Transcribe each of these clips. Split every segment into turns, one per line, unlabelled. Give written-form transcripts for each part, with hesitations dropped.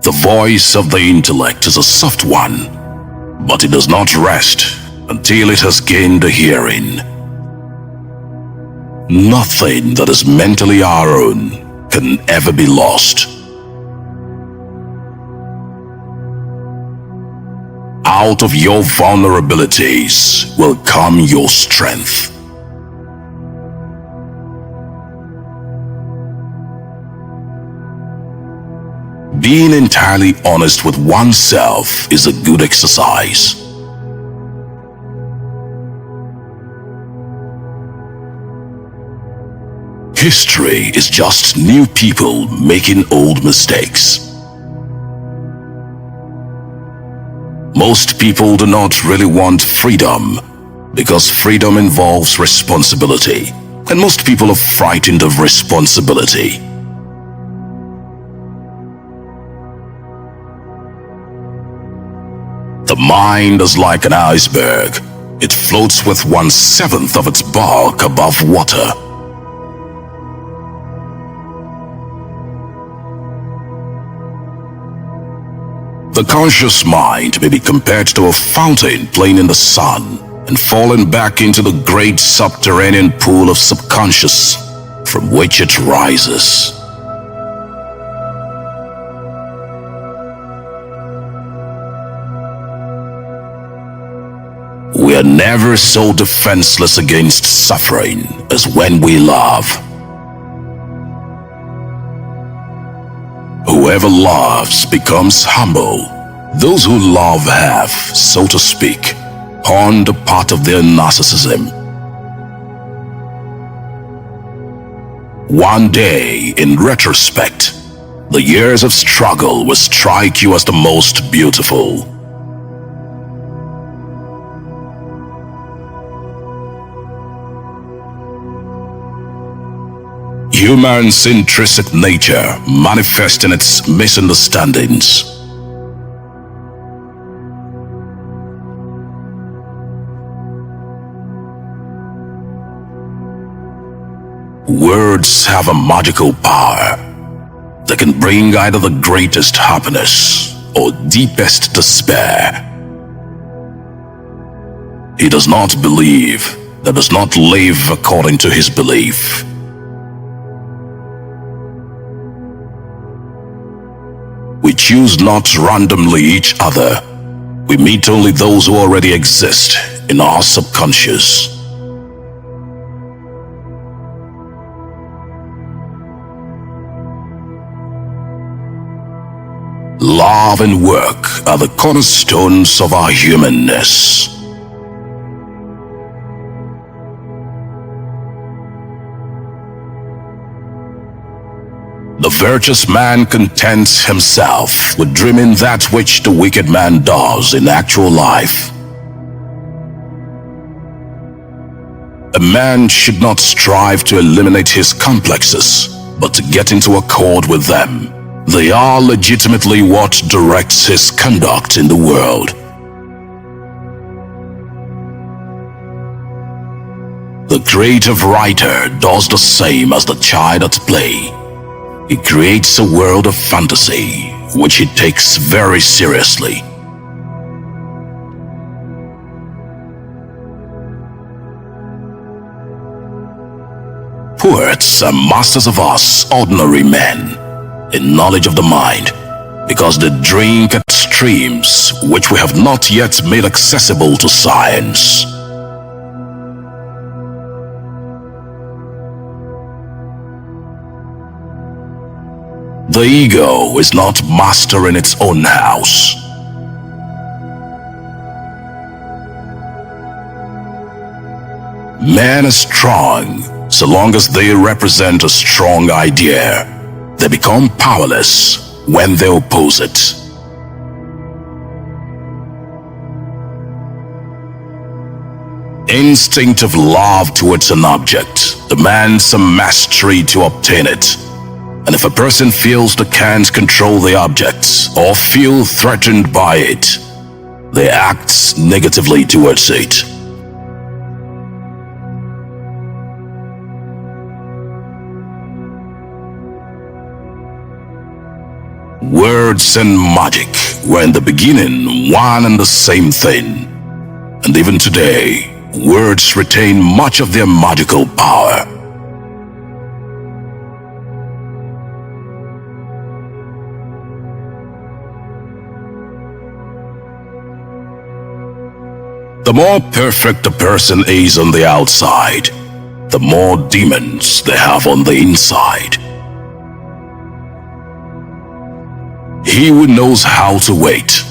The voice of the intellect is a soft one, but it does not rest until it has gained a hearing. Nothing that is mentally our own can ever be lost. Out of your vulnerabilities will come your strength. Being entirely honest with oneself is a good exercise. History is just new people making old mistakes. Most people do not really want freedom because freedom involves responsibility, and most people are frightened of responsibility. The mind is like an iceberg. It floats with 1/7 of its bulk above water. The conscious mind may be compared to a fountain playing in the sun and falling back into the great subterranean pool of subconscious from which it rises. We are never so defenseless against suffering as when we love. Whoever loves becomes humble. Those who love have, so to speak, honed a part of their narcissism. One day, in retrospect, the years of struggle will strike you as the most beautiful. Human's intrinsic nature manifests in its misunderstandings. Words have a magical power that can bring either the greatest happiness or deepest despair. He does not believe that does not live according to his belief. We choose not randomly each other. We meet only those who already exist in our subconscious. Love and work are the cornerstones of our humanness. The virtuous man contents himself with dreaming that which the wicked man does in actual life. A man should not strive to eliminate his complexes, but to get into accord with them. They are legitimately what directs his conduct in the world. The creative writer does the same as the child at play. He creates a world of fantasy, which he takes very seriously. Poets are masters of us, ordinary men, in knowledge of the mind, because they drink at streams which we have not yet made accessible to science. The ego is not master in its own house. Men are strong so long as they represent a strong idea. They become powerless when they oppose it. Instinctive love towards an object demands a mastery to obtain it. And if a person feels they can't control the object or feel threatened by it, they act negatively towards it. Words and magic were in the beginning one and the same thing. And even today, words retain much of their magical power. The more perfect a person is on the outside, the more demons they have on the inside. He who knows how to wait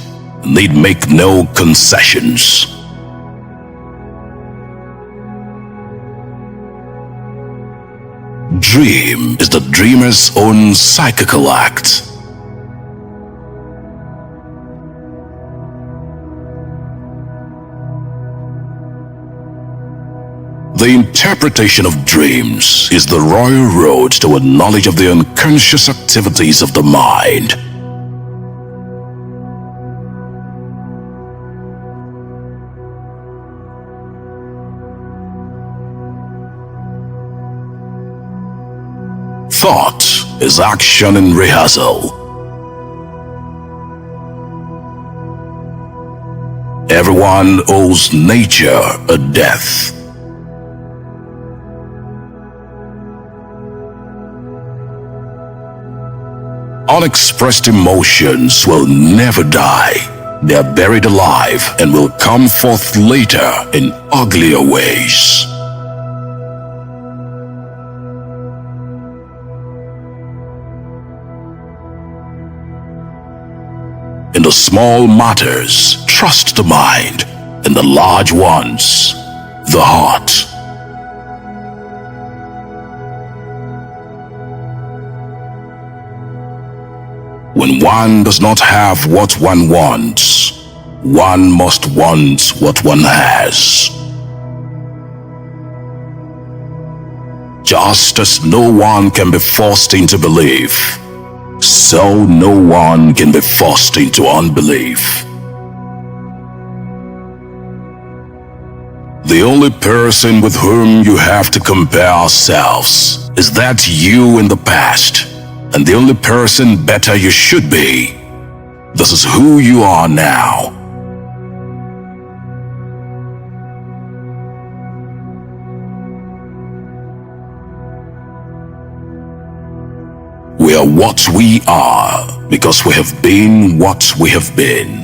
need make no concessions. Dream is the dreamer's own psychical act. The interpretation of dreams is the royal road to a knowledge of the unconscious activities of the mind. Thought is action in rehearsal. Everyone owes nature a death. Unexpressed emotions will never die. They are buried alive and will come forth later in uglier ways. In the small matters, trust the mind. In the large ones, the heart. When one does not have what one wants, one must want what one has. Just as no one can be forced into belief, so no one can be forced into unbelief. The only person with whom you have to compare ourselves is that you in the past, and the only person better you should be. This is who you are now. We are what we are because we have been what we have been.